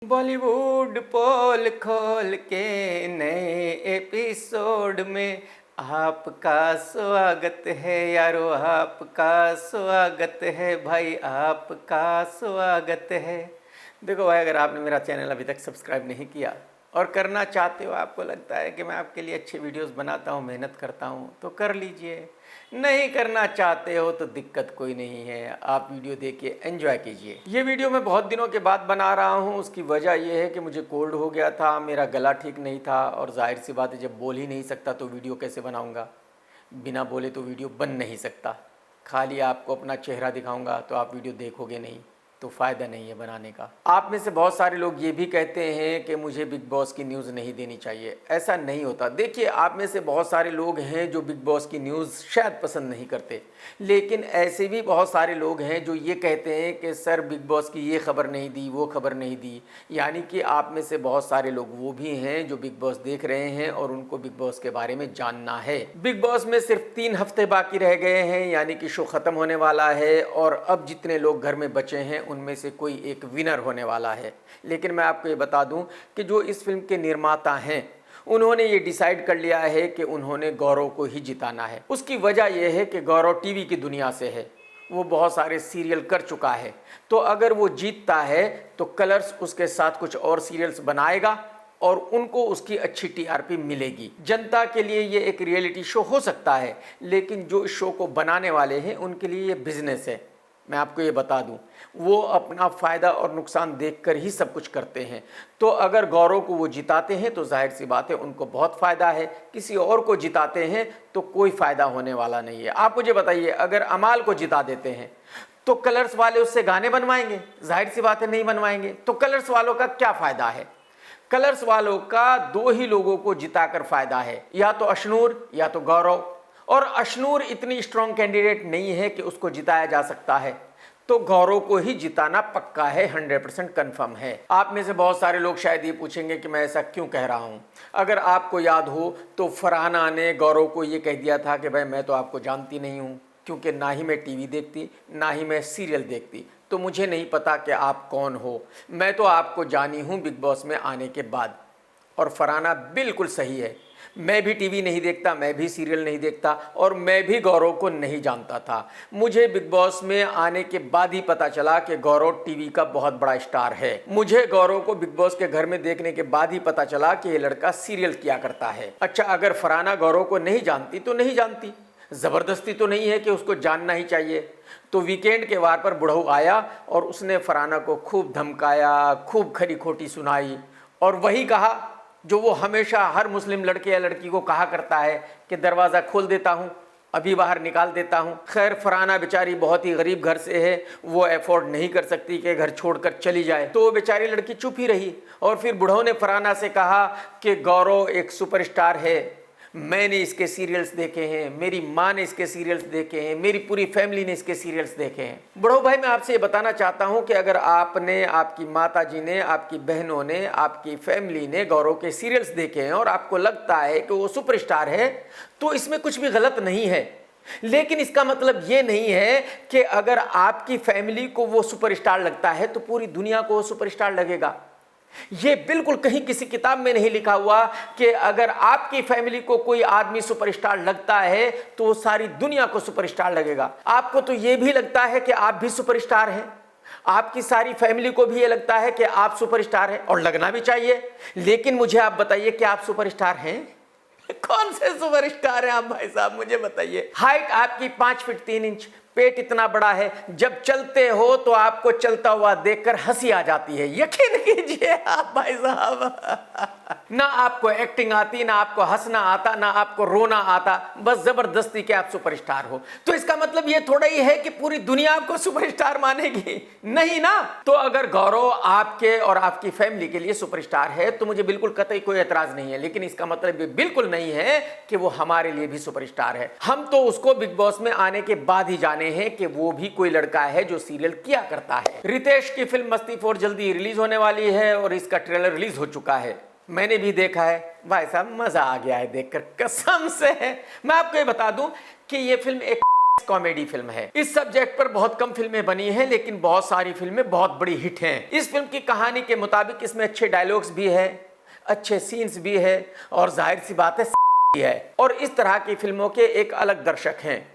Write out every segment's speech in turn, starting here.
बॉलीवुड पोल खोल के नए एपिसोड में आपका स्वागत है यारो, आपका स्वागत है भाई, आपका स्वागत है। देखो भाई, अगर आपने मेरा चैनल अभी तक सब्सक्राइब नहीं किया और करना चाहते हो, आपको लगता है कि मैं आपके लिए अच्छे वीडियोस बनाता हूँ, मेहनत करता हूँ, तो कर लीजिए। नहीं करना चाहते हो तो दिक्कत कोई नहीं है, आप वीडियो देख के एंजॉय कीजिए। ये वीडियो मैं बहुत दिनों के बाद बना रहा हूँ। उसकी वजह यह है कि मुझे कोल्ड हो गया था, मेरा गला ठीक नहीं था, और जाहिर सी बात है जब बोल ही नहीं सकता तो वीडियो कैसे बनाऊँगा। बिना बोले तो वीडियो बन नहीं सकता। खाली आपको अपना चेहरा दिखाऊंगा तो आप वीडियो देखोगे नहीं, तो फ़ायदा नहीं है बनाने का। आप में से बहुत सारे लोग ये भी कहते हैं कि मुझे बिग बॉस की न्यूज़ नहीं देनी चाहिए। ऐसा नहीं होता। देखिए, आप में से बहुत सारे लोग हैं जो बिग बॉस की न्यूज़ शायद पसंद नहीं करते, लेकिन ऐसे भी बहुत सारे लोग हैं जो ये कहते हैं कि सर बिग बॉस की ये खबर नहीं दी, वो खबर नहीं दी। यानी कि आप में से बहुत सारे लोग वो भी हैं जो बिग बॉस देख रहे हैं और उनको बिग बॉस के बारे में जानना है। बिग बॉस में सिर्फ 3 हफ्ते बाकी रह गए हैं, यानी कि शो ख़त्म होने वाला है, और अब जितने लोग घर में बचे हैं उनमें से कोई एक विनर होने वाला है। लेकिन मैं आपको ये बता दूं कि जो इस फिल्म के निर्माता हैं उन्होंने ये डिसाइड कर लिया है कि उन्होंने गौरव को ही जिताना है। उसकी वजह यह है कि गौरव टीवी की दुनिया से है, वो बहुत सारे सीरियल कर चुका है, तो अगर वो जीतता है तो कलर्स उसके साथ कुछ और सीरियल्स बनाएगा और उनको उसकी अच्छी टीआरपी मिलेगी। जनता के लिए ये एक रियलिटी शो हो सकता है, लेकिन जो इस शो को बनाने वाले हैं उनके लिए ये बिजनेस है। मैं आपको ये बता दूं, वो अपना फ़ायदा और नुकसान देखकर ही सब कुछ करते हैं। तो अगर गौरव को वो जिताते हैं तो जाहिर सी बात है उनको बहुत फ़ायदा है, किसी और को जिताते हैं तो कोई फ़ायदा होने वाला नहीं है। आप मुझे बताइए, अगर अमाल को जिता देते हैं तो कलर्स वाले उससे गाने बनवाएंगे? जाहिर सी बात है नहीं बनवाएंगे। तो कलर्स वालों का क्या फ़ायदा है? कलर्स वालों का 2 ही लोगों को जिताकर फ़ायदा है, या तो अशनूर या तो गौरव। और अशनूर इतनी स्ट्रॉन्ग कैंडिडेट नहीं है कि उसको जिताया जा सकता है, तो गौरव को ही जिताना पक्का है, 100% कन्फर्म है। आप में से बहुत सारे लोग शायद ये पूछेंगे कि मैं ऐसा क्यों कह रहा हूँ। अगर आपको याद हो तो फरहाना ने गौरव को ये कह दिया था कि भाई मैं तो आपको जानती नहीं हूँ, क्योंकि ना ही मैं टीवी देखती ना ही मैं सीरियल देखती, तो मुझे नहीं पता कि आप कौन हो। मैं तो आपको जानी हूँ बिग बॉस में आने के बाद। और फरहाना बिल्कुल सही है, मैं भी टीवी नहीं देखता, मैं भी सीरियल नहीं देखता, और मैं भी गौरव को नहीं जानता था। मुझे बिग बॉस में आने के बाद ही पता चला कि गौरव टीवी का बहुत बड़ा स्टार है। मुझे गौरव को बिग बॉस के घर में देखने के बाद ही पता चला कि ये लड़का सीरियल किया करता है। अच्छा, अगर फरहाना गौरव को नहीं जानती तो नहीं जानती, ज़बरदस्ती तो नहीं है कि उसको जानना ही चाहिए। तो वीकेंड के वार पर बुढ़ऊ आया और उसने फरहाना को खूब धमकाया, खूब खरी खोटी सुनाई, और वही कहा जो वो हमेशा हर मुस्लिम लड़के या लड़की को कहा करता है कि दरवाज़ा खोल देता हूँ, अभी बाहर निकाल देता हूँ। खैर, फरहाना बेचारी बहुत ही गरीब घर से है, वो अफोर्ड नहीं कर सकती कि घर छोड़कर चली जाए, तो वो बेचारी लड़की चुप ही रही। और फिर बुढ़ऊ ने फरहाना से कहा कि गौरव एक सुपरस्टार है, मैंने इसके सीरियल्स देखे हैं, मेरी माँ ने इसके सीरियल्स देखे हैं, मेरी पूरी फैमिली ने इसके सीरियल्स देखे हैं। बड़ो भाई, मैं आपसे ये बताना चाहता हूँ कि अगर आपने, आपकी माताजी ने, आपकी बहनों ने, आपकी फैमिली ने गौरव के सीरियल्स देखे हैं और आपको लगता है कि वो सुपरस्टार है, तो इसमें कुछ भी गलत नहीं है। लेकिन इसका मतलब ये नहीं है कि अगर आपकी फैमिली को वो सुपरस्टार लगता है तो पूरी दुनिया को वो सुपरस्टार लगेगा। ये बिल्कुल कहीं किसी किताब में नहीं लिखा हुआ कि अगर आपकी फैमिली को कोई आदमी सुपरस्टार लगता है तो वो सारी दुनिया को सुपरस्टार लगेगा। आपको तो ये भी लगता है कि आप भी सुपरस्टार हैं, आपकी सारी फैमिली को भी ये लगता है कि आप सुपरस्टार हैं, और लगना भी चाहिए। लेकिन मुझे आप बताइए कि आप सुपरस्टार हैं? कौन से सुपरस्टार हैं आप भाई साहब, मुझे बताइए। हाइट आपकी 5 फीट 3 इंच, पेट इतना बड़ा है, जब चलते हो तो आपको चलता हुआ देखकर हंसी आ जाती है। यकीन कीजिए आप भाई साहब, ना आपको एक्टिंग आती, ना आपको हंसना आता, ना आपको रोना आता, बस जबरदस्ती के आप सुपरस्टार हो। तो इसका मतलब ये थोड़ा ही है कि पूरी दुनिया आपको सुपरस्टार मानेगी, नहीं ना। तो अगर गौरव आपके और आपकी फैमिली के लिए सुपरस्टार है तो मुझे बिल्कुल कतई कोई एतराज नहीं है, लेकिन इसका मतलब ये बिल्कुल नहीं है कि वो हमारे लिए भी सुपरस्टार है। हम तो उसको बिग बॉस में आने के बाद ही जाने हैं कि वो भी कोई लड़का है जो सीरियल किया करता है। रितेश की फिल्म मस्ती 4 जल्दी रिलीज होने वाली है और इसका ट्रेलर रिलीज हो चुका है, मैंने भी देखा है। भाई साहब, मजा आ गया है देखकर, कसम से। मैं आपको ये बता दूं कि ये फिल्म एक कॉमेडी फिल्म है। इस सब्जेक्ट पर बहुत कम फिल्में बनी हैं, लेकिन बहुत सारी फिल्में बहुत बड़ी हिट हैं। इस फिल्म की कहानी के मुताबिक इसमें अच्छे डायलॉग्स भी है, अच्छे सीन्स भी है और जाहिर सी बात है भी है। और इस तरह की फिल्मों के एक अलग दर्शक हैं।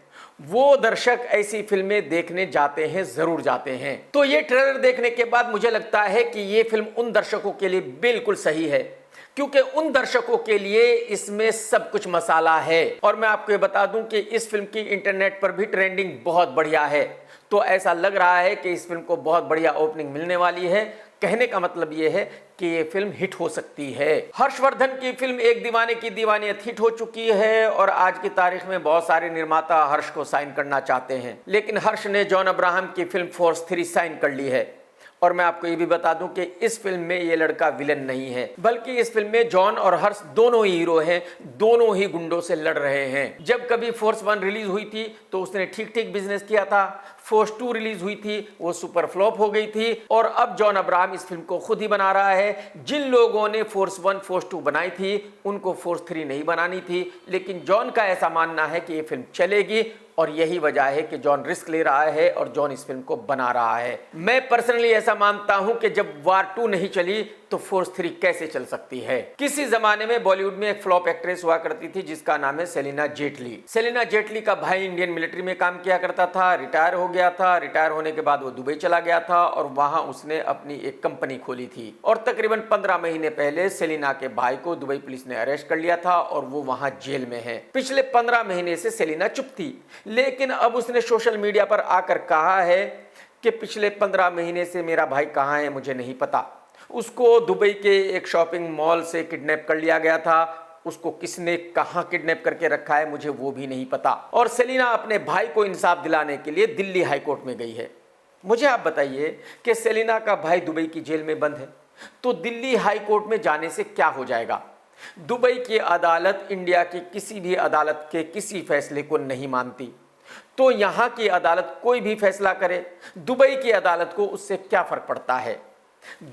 वो दर्शक ऐसी फिल्में देखने जाते हैं, जरूर जाते हैं। तो ये ट्रेलर देखने के बाद मुझे लगता है कि ये फिल्म उन दर्शकों के लिए बिल्कुल सही है, क्योंकि उन दर्शकों के लिए इसमें सब कुछ मसाला है। और मैं आपको ये बता दूं कि इस फिल्म की इंटरनेट पर भी ट्रेंडिंग बहुत बढ़िया है। तो ऐसा लग रहा है कि इस फिल्म को बहुत बढ़िया ओपनिंग मिलने वाली है। कहने का मतलब ये है कि ये फिल्म हिट हो सकती है। हर्षवर्धन की फिल्म एक दीवाने की दीवानियत हिट हो चुकी है और आज की तारीख में बहुत सारे निर्माता हर्ष को साइन करना चाहते हैं, लेकिन हर्ष ने जॉन अब्राहम की फिल्म फोर्स 3 साइन कर ली है। और मैं आपको ये भी बता दूं कि इस फिल्म में ये लड़का विलन नहीं है, बल्कि इस फिल्म में जॉन और हर्ष दोनों ही हीरो हैं, दोनों ही गुंडों से लड़ रहे हैं। जब कभी फोर्स 1 रिलीज हुई थी तो उसने ठीक ठीक बिजनेस किया था। फोर्स 2 रिलीज हुई थी, वो सुपर फ्लॉप हो गई थी। और अब जॉन अब्राहम इस फिल्म को खुद ही बना रहा है। जिन लोगों ने फोर्स 1 फोर्स 2 बनाई थी उनको फोर्स 3 नहीं बनानी थी, लेकिन जॉन का ऐसा मानना है कि ये फिल्म चलेगी और यही वजह है कि जॉन रिस्क ले रहा है और जॉन इस फिल्म को बना रहा है। मैं पर्सनली ऐसा मानता हूं कि जब वार 2 नहीं चली तो फोर्स 3 कैसे चल सकती है। किसी जमाने में बॉलीवुड में एक फ्लॉप एक्ट्रेस हुआ करती थी जिसका नाम है सेलिना जेटली। सेलिना जेटली का भाई इंडियन मिलिट्री में काम किया करता था, रिटायर हो गया था। रिटायर होने के बाद वो दुबई चला गया था और वहां उसने अपनी एक कंपनी खोली थी। और तकरीबन 15 महीने पहले सेलिना के भाई को दुबई पुलिस ने अरेस्ट कर लिया था और वो वहां जेल में है। पिछले 15 महीने से सेलिना चुप थी, लेकिन अब उसने सोशल मीडिया पर आकर कहा है कि पिछले 15 महीने से मेरा भाई कहाँ है मुझे नहीं पता। उसको दुबई के एक शॉपिंग मॉल से किडनैप कर लिया गया था। उसको किसने कहां किडनैप करके रखा है मुझे वो भी नहीं पता। और सेलिना अपने भाई को इंसाफ दिलाने के लिए दिल्ली हाई कोर्ट में गई है। मुझे आप बताइए कि सेलिना का भाई दुबई की जेल में बंद है, तो दिल्ली हाई कोर्ट में जाने से क्या हो जाएगा। दुबई की अदालत इंडिया की किसी भी अदालत के किसी फैसले को नहीं मानती, तो यहां की अदालत कोई भी फैसला करे, दुबई की अदालत को उससे क्या फर्क पड़ता है।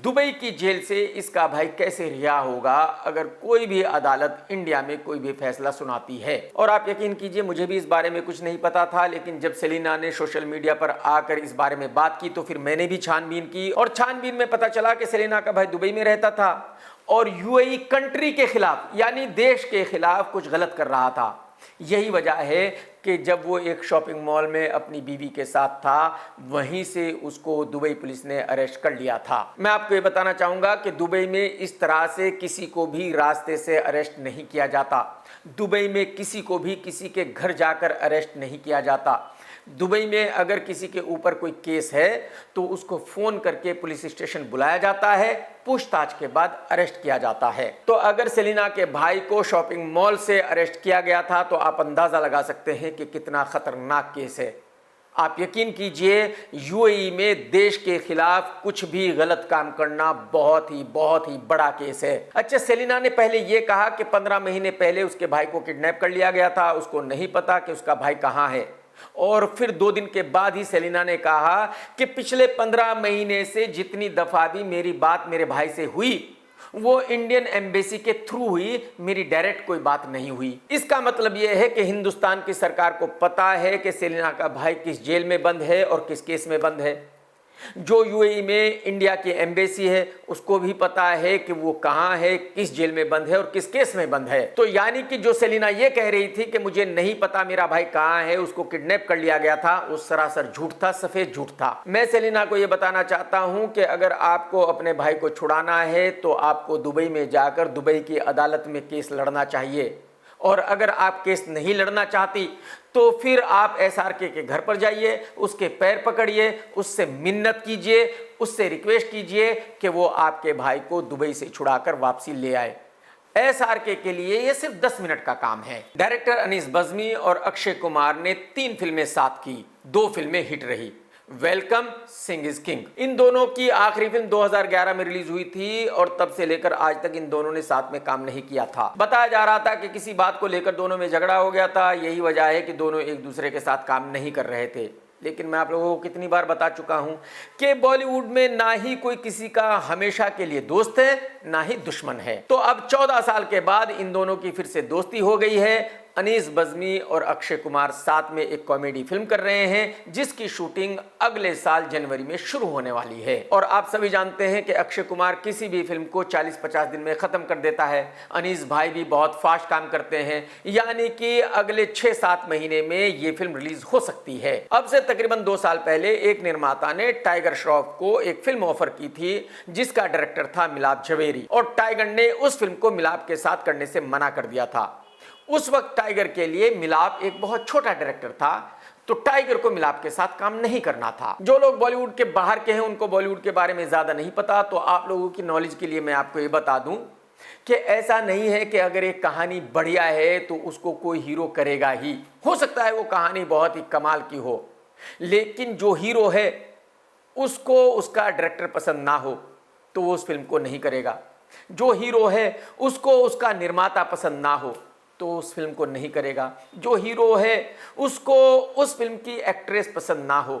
दुबई की जेल से इसका भाई कैसे रिहा होगा अगर कोई भी अदालत इंडिया में कोई भी फैसला सुनाती है। और आप यकीन कीजिए मुझे भी इस बारे में कुछ नहीं पता था, लेकिन जब सेलिना ने सोशल मीडिया पर आकर इस बारे में बात की तो फिर मैंने भी छानबीन की और छानबीन में पता चला कि सेलिना का भाई दुबई में रहता था और यूएई कंट्री के खिलाफ यानी देश के खिलाफ कुछ गलत कर रहा था। यही वजह है कि जब वो एक शॉपिंग मॉल में अपनी बीवी के साथ था वहीं से उसको दुबई पुलिस ने अरेस्ट कर लिया था। मैं आपको ये बताना चाहूँगा कि दुबई में इस तरह से किसी को भी रास्ते से अरेस्ट नहीं किया जाता। दुबई में किसी को भी किसी के घर जाकर अरेस्ट नहीं किया जाता। दुबई में अगर किसी के ऊपर कोई केस है तो उसको फ़ोन करके पुलिस स्टेशन बुलाया जाता है, पूछताछ के बाद अरेस्ट किया जाता है। तो अगर सेलिना के भाई को शॉपिंग मॉल से अरेस्ट किया गया था तो आप अंदाज़ा लगा सकते हैं कि कितना ख़तरनाक केस है। आप यकीन कीजिए यूएई में देश के खिलाफ कुछ भी गलत काम करना बहुत ही बड़ा केस है। अच्छा, सेलिना ने पहले ये कहा कि 15 महीने पहले उसके भाई को किडनैप कर लिया गया था, उसको नहीं पता कि उसका भाई कहाँ है। और फिर 2 दिन के बाद ही सेलिना ने कहा कि पिछले 15 महीने से जितनी दफा भी मेरी बात मेरे भाई से हुई वो इंडियन एम्बेसी के थ्रू हुई, मेरी डायरेक्ट कोई बात नहीं हुई। इसका मतलब यह है कि हिंदुस्तान की सरकार को पता है कि सेलिना का भाई किस जेल में बंद है और किस केस में बंद है। जो यूएई में इंडिया की एम्बेसी है उसको भी पता है कि वो कहाँ है, किस जेल में बंद है और किस केस में बंद है। तो यानी कि जो सेलिना ये कह रही थी कि मुझे नहीं पता मेरा भाई कहाँ है, उसको किडनैप कर लिया गया था, वो सरासर झूठ था, सफेद झूठ था। मैं सेलिना को ये बताना चाहता हूँ कि अगर आपको अपने भाई को छुड़ाना है तो आपको दुबई में जाकर दुबई की अदालत में केस लड़ना चाहिए। और अगर आप केस नहीं लड़ना चाहती तो फिर आप एसआरके के घर पर जाइए, उसके पैर पकड़िए, उससे मिन्नत कीजिए, उससे रिक्वेस्ट कीजिए कि वो आपके भाई को दुबई से छुड़ाकर वापसी ले आए। एसआरके के लिए ये सिर्फ 10 मिनट का काम है। डायरेक्टर अनीस बज़्मी और अक्षय कुमार ने 3 फिल्में साथ की, 2 फिल्में हिट रही, वेलकम, सिंह इज किंग। इन दोनों की आखिरी फिल्म 2011 में रिलीज हुई थी और तब से लेकर आज तक इन दोनों ने साथ में काम नहीं किया था। बताया जा रहा था कि किसी बात को लेकर दोनों में झगड़ा हो गया था, यही वजह है कि दोनों एक दूसरे के साथ काम नहीं कर रहे थे। लेकिन मैं आप लोगों को कितनी बार बता चुका हूं कि बॉलीवुड में ना ही कोई किसी का हमेशा के लिए दोस्त है ना ही दुश्मन है। तो अब 14 साल के बाद इन दोनों की फिर से दोस्ती हो गई है अनीस बज़मी और अक्षय कुमार साथ में एक कॉमेडी फिल्म कर रहे हैं जिसकी शूटिंग अगले साल जनवरी में शुरू होने वाली है। और आप सभी जानते हैं कि अक्षय कुमार किसी भी फिल्म को 40-50 दिन में खत्म कर देता है। अनीस भाई भी बहुत फास्ट काम करते हैं, यानी कि अगले 6-7 महीने में ये फिल्म रिलीज हो सकती है। अब से तकरीबन 2 साल पहले एक निर्माता ने टाइगर श्रॉफ को एक फिल्म ऑफर की थी जिसका डायरेक्टर था मिलाप झवेरी, और टाइगर ने उस फिल्म को मिलाप के साथ करने से मना कर दिया था। उस वक्त टाइगर के लिए मिलाप एक बहुत छोटा डायरेक्टर था, तो टाइगर को मिलाप के साथ काम नहीं करना था। जो लोग बॉलीवुड के बाहर के हैं उनको बॉलीवुड के बारे में ज्यादा नहीं पता, तो आप लोगों की नॉलेज के लिए मैं आपको ये बता दूं कि ऐसा नहीं है कि अगर एक कहानी बढ़िया है तो उसको कोई हीरो करेगा ही। हो सकता है वो कहानी बहुत ही कमाल की हो, लेकिन जो हीरो है उसको उसका डायरेक्टर पसंद ना हो तो वो उस फिल्म को नहीं करेगा। जो हीरो है उसको उसका निर्माता पसंद ना हो तो उस फिल्म को नहीं करेगा। जो हीरो है उसको उस फिल्म की एक्ट्रेस पसंद ना हो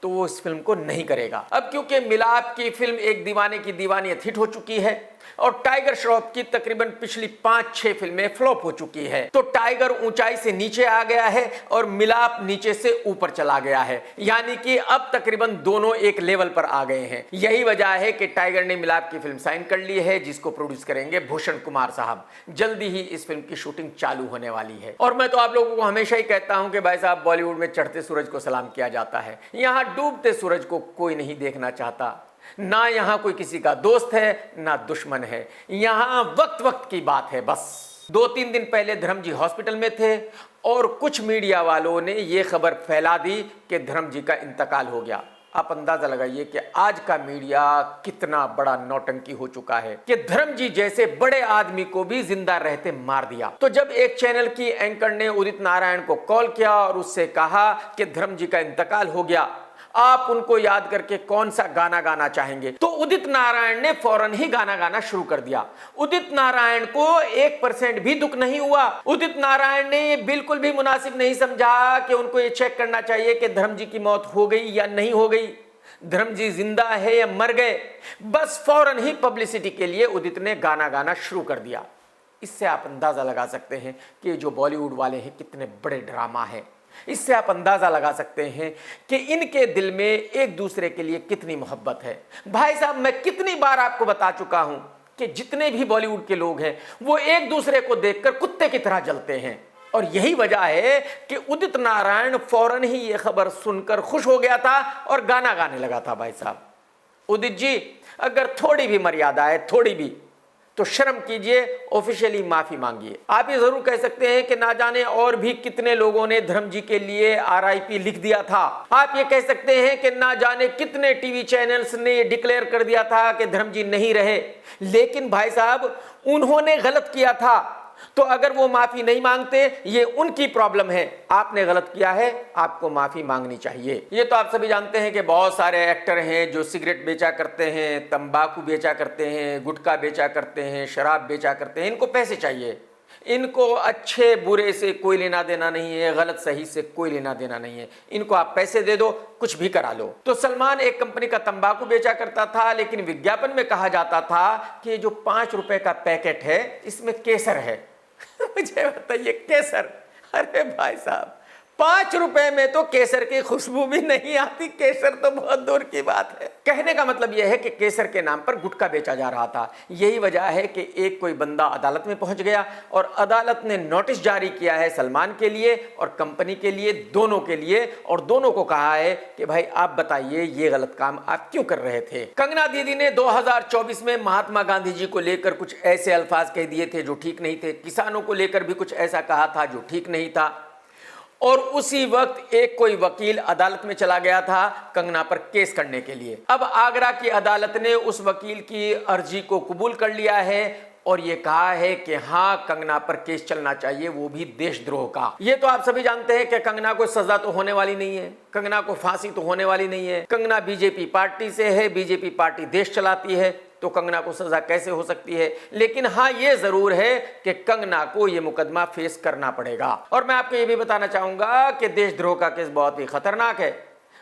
तो वो इस फिल्म को नहीं करेगा। अब क्योंकि मिलाप की फिल्म एक दीवाने की दीवानियत हिट हो चुकी है और टाइगर श्रॉफ की तकरीबन पिछली 5-6 फिल्में फ्लॉप हो चुकी है, तो टाइगर ऊंचाई से नीचे आ गया है और मिलाप नीचे से ऊपर चला गया है, यानी कि अब तकरीबन दोनों एक लेवल पर आ गए हैं। यही वजह है कि टाइगर ने मिलाप की फिल्म साइन कर ली है जिसको प्रोड्यूस करेंगे भूषण कुमार साहब। जल्दी ही इस फिल्म की शूटिंग चालू होने वाली है। और मैं तो आप लोगों को हमेशा ही कहता हूं कि भाई साहब, बॉलीवुड में चढ़ते सूरज को सलाम किया जाता है, यहां डूबते सूरज को कोई नहीं देखना चाहता। ना यहां कोई किसी का दोस्त है ना दुश्मन है, यहां वक्त वक्त की बात है बस। 2-3 दिन पहले धर्म जी हॉस्पिटल में थे और कुछ मीडिया वालों ने यह खबर फैला दी कि धर्म जी का इंतकाल हो गया। आप अंदाजा लगाइए कि आज का मीडिया कितना बड़ा नौटंकी हो चुका है कि धर्म जी जैसे बड़े आदमी को भी जिंदा रहते मार दिया। तो जब एक चैनल की एंकर ने उदित नारायण को कॉल किया और उससे कहा कि धर्म जी का इंतकाल हो गया, आप उनको याद करके कौन सा गाना गाना चाहेंगे, तो उदित नारायण ने फौरन ही गाना गाना शुरू कर दिया। उदित नारायण को 1% भी दुख नहीं हुआ। उदित नारायण ने ये बिल्कुल भी मुनासिब नहीं समझा कि उनको ये चेक करना चाहिए कि धर्म जी की मौत हो गई या नहीं हो गई, धर्म जी जिंदा है या मर गए। बस फौरन ही पब्लिसिटी के लिए उदित ने गाना गाना शुरू कर दिया। इससे आप अंदाजा लगा सकते हैं कि जो बॉलीवुड वाले हैं कितने बड़े ड्रामा है। इससे आप अंदाजा लगा सकते हैं कि इनके दिल में एक दूसरे के लिए कितनी मोहब्बत है। भाई साहब, मैं कितनी बार आपको बता चुका हूं कि जितने भी बॉलीवुड के लोग हैं वो एक दूसरे को देखकर कुत्ते की तरह जलते हैं, और यही वजह है कि उदित नारायण फौरन ही यह खबर सुनकर खुश हो गया था और गाना गाने लगा था। भाई साहब, उदित जी, अगर थोड़ी भी मर्यादा है, थोड़ी भी, तो शर्म कीजिए, ऑफिशियली माफी मांगिए। आप ये जरूर कह सकते हैं कि ना जाने और भी कितने लोगों ने धर्म जी के लिए RIP लिख दिया था। आप ये कह सकते हैं कि ना जाने कितने टीवी चैनल्स ने डिक्लेयर कर दिया था कि धर्म जी नहीं रहे, लेकिन भाई साहब, उन्होंने गलत किया था, तो अगर वो माफी नहीं मांगते ये उनकी प्रॉब्लम है। आपने गलत किया है, आपको माफी मांगनी चाहिए। ये तो आप सभी जानते हैं कि बहुत सारे एक्टर हैं जो सिगरेट बेचा करते हैं, तंबाकू बेचा करते हैं, गुटखा बेचा करते हैं, शराब बेचा करते हैं। इनको पैसे चाहिए, इनको अच्छे बुरे से कोई लेना देना नहीं है, गलत सही से कोई लेना देना नहीं है। इनको आप पैसे दे दो, कुछ भी करा लो। तो सलमान एक कंपनी का तंबाकू बेचा करता था, लेकिन विज्ञापन में कहा जाता था कि जो 5 रुपए का पैकेट है इसमें केसर है। मुझे बताइए, केसर? अरे भाई साहब, 5 रुपए में तो केसर की खुशबू भी नहीं आती, केसर तो बहुत दूर की बात है। कहने का मतलब यह है कि केसर के नाम पर गुटखा बेचा जा रहा था। यही वजह है कि एक कोई बंदा अदालत में पहुंच गया और अदालत ने नोटिस जारी किया है सलमान के लिए और कंपनी के लिए, दोनों के लिए, और दोनों को कहा है कि भाई आप बताइए ये गलत काम आप क्यों कर रहे थे। कंगना दीदी ने 2024 में महात्मा गांधी जी को लेकर कुछ ऐसे अल्फाज कह दिए थे जो ठीक नहीं थे, किसानों को लेकर भी कुछ ऐसा कहा था जो ठीक नहीं था, और उसी वक्त एक कोई वकील अदालत में चला गया था कंगना पर केस करने के लिए। अब आगरा की अदालत ने उस वकील की अर्जी को कबूल कर लिया है और ये कहा है कि हाँ, कंगना पर केस चलना चाहिए, वो भी देशद्रोह का। ये तो आप सभी जानते हैं कि कंगना को सजा तो होने वाली नहीं है, कंगना को फांसी तो होने वाली नहीं है। कंगना बीजेपी पार्टी से है, बीजेपी पार्टी देश चलाती है, तो कंगना को सजा कैसे हो सकती है। लेकिन हाँ, ये जरूर है कि कंगना को ये मुकदमा फेस करना पड़ेगा। और मैं आपको ये भी बताना चाहूंगा कि देशद्रोह का केस बहुत ही खतरनाक है।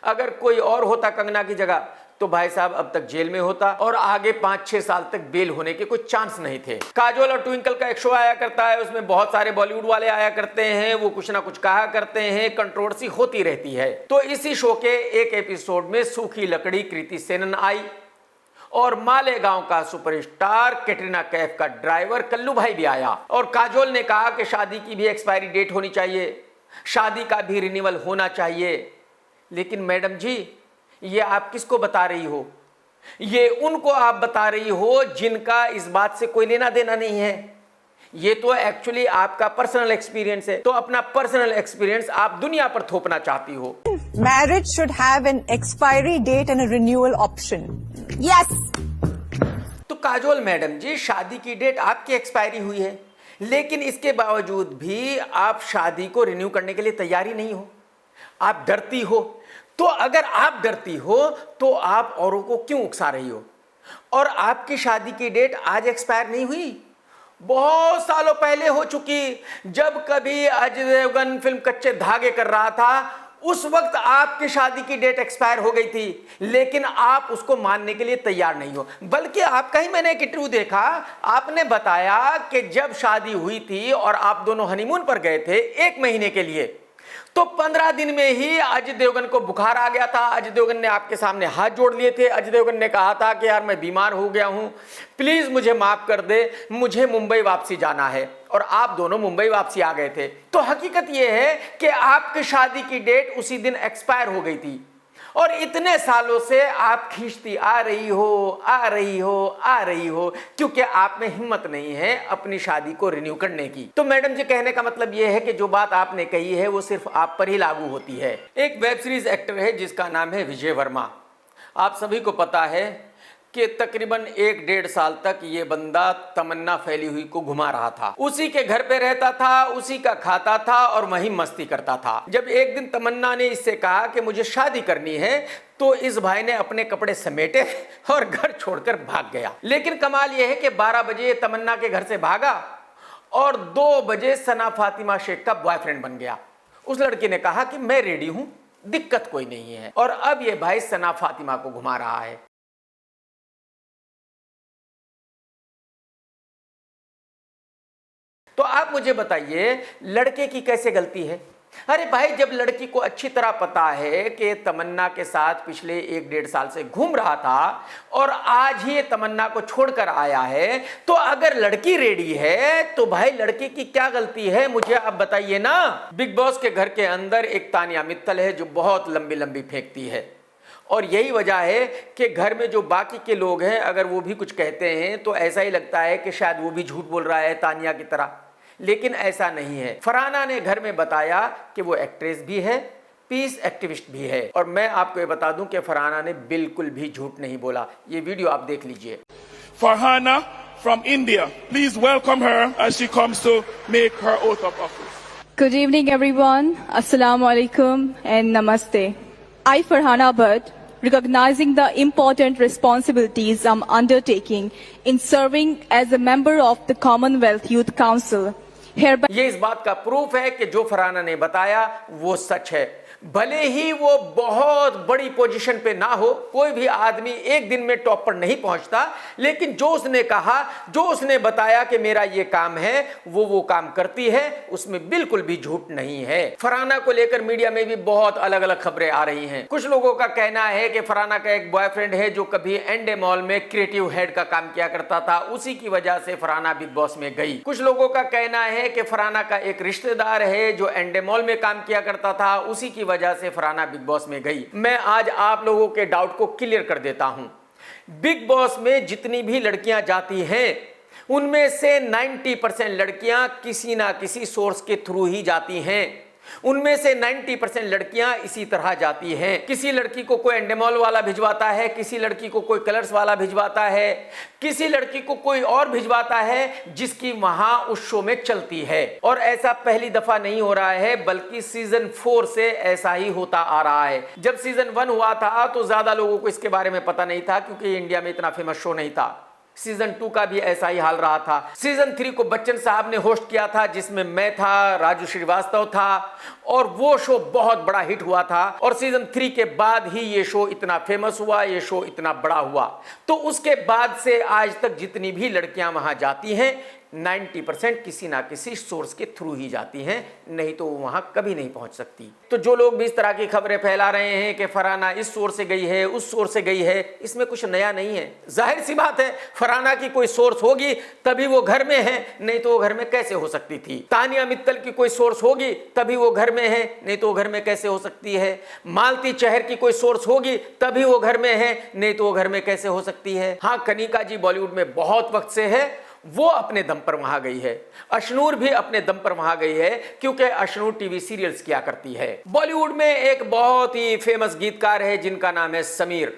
अगर कोई और होता कंगना की जगह तो भाई साहब अब तक जेल में होता और आगे 5-6 साल तक बेल होने के कोई चांस नहीं थे। काजोल और ट्विंकल का एक शो आया करता है, उसमें बहुत सारे बॉलीवुड वाले आया करते हैं, वो कुछ ना कुछ कहा करते हैं, कंट्रोवर्सी होती रहती है। तो इसी शो के एक एपिसोड में सूखी लकड़ी कृति सेनन आई और मालेगांव का सुपरस्टार कैटरीना कैफ का ड्राइवर कल्लू भाई भी आया और काजोल ने कहा कि शादी की भी एक्सपायरी डेट होनी चाहिए, शादी का भी रिन्यूअल होना चाहिए। लेकिन मैडम जी, ये आप किसको बता रही हो? ये उनको आप बता रही हो जिनका इस बात से कोई लेना देना नहीं है। ये तो एक्चुअली आपका पर्सनल एक्सपीरियंस है, तो अपना पर्सनल एक्सपीरियंस आप दुनिया पर थोपना चाहती हो। Marriage should have an expiry date and a renewal option. Yes. तो काजोल मैडम जी, शादी की डेट आपकी एक्सपायरी हुई है, लेकिन इसके बावजूद भी आप शादी को रिन्यू करने के लिए तैयारी नहीं हो, आप डरती हो। तो अगर आप डरती हो तो आप औरों को क्यों उकसा रही हो? और आपकी शादी की डेट आज एक्सपायर नहीं हुई, बहुत सालों पहले हो चुकी। जब कभी अजय देवगन फिल्म कच्चे धागे कर रहा था, उस वक्त आपकी शादी की डेट एक्सपायर हो गई थी, लेकिन आप उसको मानने के लिए तैयार नहीं हो। बल्कि आपका ही मैंने एक इंटरव्यू देखा, आपने बताया कि जब शादी हुई थी और आप दोनों हनीमून पर गए थे 1 महीने के लिए, तो 15 दिन में ही अजय देवगन को बुखार आ गया था। अजय देवगन ने आपके सामने हाथ जोड़ लिए थे। अजय देवगन ने कहा था कि यार मैं बीमार हो गया हूं, प्लीज मुझे माफ कर दे, मुझे मुंबई वापसी जाना है। और आप दोनों मुंबई वापसी आ गए थे। तो हकीकत यह है कि आपकी शादी की डेट उसी दिन एक्सपायर हो गई थी और इतने सालों से आप खींचती आ रही हो क्योंकि आप में हिम्मत नहीं है अपनी शादी को रिन्यू करने की। तो मैडम जी, कहने का मतलब यह है कि जो बात आपने कही है वो सिर्फ आप पर ही लागू होती है। एक वेब सीरीज एक्टर है जिसका नाम है विजय वर्मा। आप सभी को पता है कि तकरीबन 1-1.5 साल तक ये बंदा तमन्ना फैली हुई को घुमा रहा था। उसी के घर पे रहता था, उसी का खाता था और वहीं मस्ती करता था। जब एक दिन तमन्ना ने इससे कहा कि मुझे शादी करनी है, तो इस भाई ने अपने कपड़े समेटे और घर छोड़कर भाग गया। लेकिन कमाल यह है कि 12 बजे तमन्ना के घर से भागा और 2 बजे सना फातिमा शेख का बॉयफ्रेंड बन गया। उस लड़की ने कहा कि मैं रेडी हूं, दिक्कत कोई नहीं है। और अब यह भाई सना फातिमा को घुमा रहा है। तो आप मुझे बताइए, लड़के की कैसे गलती है? अरे भाई, जब लड़की को अच्छी तरह पता है कि तमन्ना के साथ पिछले 1-1.5 साल से घूम रहा था और आज ही तमन्ना को छोड़कर आया है, तो अगर लड़की रेडी है तो भाई लड़के की क्या गलती है? मुझे आप बताइए ना। बिग बॉस के घर के अंदर एक तानिया मित्तल है जो बहुत लंबी लंबी फेंकती है और यही वजह है कि घर में जो बाकी के लोग हैं, अगर वो भी कुछ कहते हैं तो ऐसा ही लगता है कि शायद वो भी झूठ बोल रहा है तानिया की तरह। लेकिन ऐसा नहीं है। फरहाना ने घर में बताया कि वो एक्ट्रेस भी है, पीस एक्टिविस्ट भी है। और मैं आपको ये बता दूं कि फरहाना ने बिल्कुल भी झूठ नहीं बोला। ये वीडियो आप देख लीजिए। Farhana from India, please welcome her as she comes to make her oath of office. Good evening, everyone. Assalamu alaikum and namaste. I, Farhana Bhatt, recognizing the important responsibilities I'm undertaking in serving as a member of the Commonwealth Youth Council. ये इस बात का proof है कि जो फरहाना ने बताया वो सच है। भले ही वो बहुत बड़ी पोजीशन पे ना हो, कोई भी आदमी एक दिन में टॉप पर नहीं पहुंचता, लेकिन जो उसने कहा, जो उसने बताया कि मेरा ये काम है, वो काम करती है, उसमें बिल्कुल भी झूठ नहीं है। फरहाना को लेकर मीडिया में भी बहुत अलग अलग खबरें आ रही हैं। कुछ लोगों का कहना है कि फरहाना का एक बॉयफ्रेंड है जो कभी एंडे मॉल में क्रिएटिव हेड का काम किया करता था, उसी की वजह से फरहाना बिग बॉस में गई। कुछ लोगों का कहना है कि फरहाना का एक रिश्तेदार है जो एंडे मॉल में काम किया करता था, उसी की वजह से फरहाना बिग बॉस में गई। मैं आज आप लोगों के डाउट को क्लियर कर देता हूं। बिग बॉस में जितनी भी लड़कियां जाती हैं, उनमें से 90% लड़कियां किसी ना किसी सोर्स के थ्रू ही जाती हैं। उनमें से 90% लड़कियां इसी तरह जाती हैं। किसी लड़की को कोई एंडेमॉल वाला भिजवाता है, किसी लड़की को कोई कलर्स वाला भिजवाता है, किसी लड़की को कोई और भिजवाता है जिसकी वहां उस शो में चलती है। और ऐसा पहली दफा नहीं हो रहा है, बल्कि सीजन 4 से ऐसा ही होता आ रहा है। जब सीजन 1 हुआ था तो ज्यादा लोगों को इसके बारे में पता नहीं था, क्योंकि इंडिया में इतना फेमस शो नहीं था। सीजन 2 का भी ऐसा ही हाल रहा था। सीजन 3 को बच्चन साहब ने होस्ट किया था, जिसमें मैं था, राजू श्रीवास्तव था, और वो शो बहुत बड़ा हिट हुआ था। और सीजन 3 के बाद ही ये शो इतना फेमस हुआ, ये शो इतना बड़ा हुआ। तो उसके बाद से आज तक जितनी भी लड़कियां वहां जाती हैं 90% किसी ना किसी सोर्स के थ्रू ही जाती हैं, नहीं तो वो वहां कभी नहीं पहुंच सकती। तो जो लोग भी इस तरह की खबरें फैला रहे हैं कि फरहाना इस सोर्स से गई है, उस सोर्स से गई है, इसमें कुछ नया नहीं है। जाहिर सी बात है, फरहाना की कोई सोर्स होगी तभी वो घर में है, नहीं तो वो घर में कैसे हो सकती थी। तानिया मित्तल की कोई सोर्स होगी तभी वो घर में है, नहीं तो वो घर में कैसे हो सकती है। मालती चहर की कोई सोर्स होगी तभी वो घर में है, नहीं तो वो घर में कैसे हो सकती है। हाँ, कनिका जी बॉलीवुड में बहुत वक्त से है, वो अपने दम पर वहां गई है। अशनूर भी अपने दम पर वहां गई है, क्योंकि अशनूर टीवी सीरियल्स किया करती है। बॉलीवुड में एक बहुत ही फेमस गीतकार है जिनका नाम है समीर।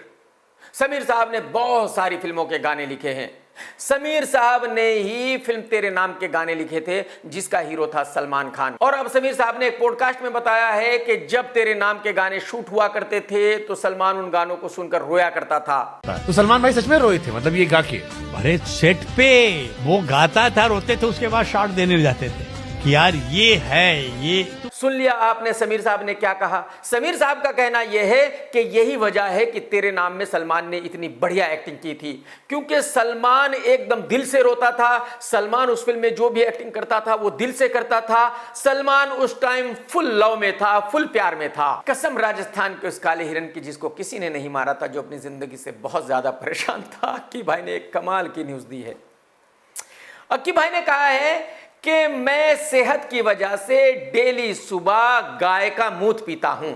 समीर साहब ने बहुत सारी फिल्मों के गाने लिखे हैं। समीर साहब ने ही फिल्म तेरे नाम के गाने लिखे थे, जिसका हीरो था सलमान खान। और अब समीर साहब ने एक पॉडकास्ट में बताया है कि जब तेरे नाम के गाने शूट हुआ करते थे तो सलमान उन गानों को सुनकर रोया करता था। तो सलमान भाई सच में रोए थे, मतलब ये गा के? अरे सेट पे वो गाता था, रोते थे, उसके बाद शॉट देने जाते थे कि यार ये है ये। सुन लिया आपने समीर साहब ने क्या कहा। समीर साहब का कहना यह है कि यही वजह है कि तेरे नाम में सलमान ने इतनी बढ़िया एक्टिंग की थी, क्योंकि सलमान एकदम दिल से रोता था। सलमान उस फिल्म में जो भी एक्टिंग करता था वो दिल से करता था। सलमान उस टाइम फुल लव में था, फुल प्यार में था। कसम राजस्थान के उस काले हिरन की जिसको किसी ने नहीं मारा था, जो अपनी जिंदगी से बहुत ज्यादा परेशान था। अक्की भाई ने एक कमाल की न्यूज दी है। अक्की भाई ने कहा है कि मैं सेहत की वजह से डेली सुबह गाय का मूत्र पीता हूं।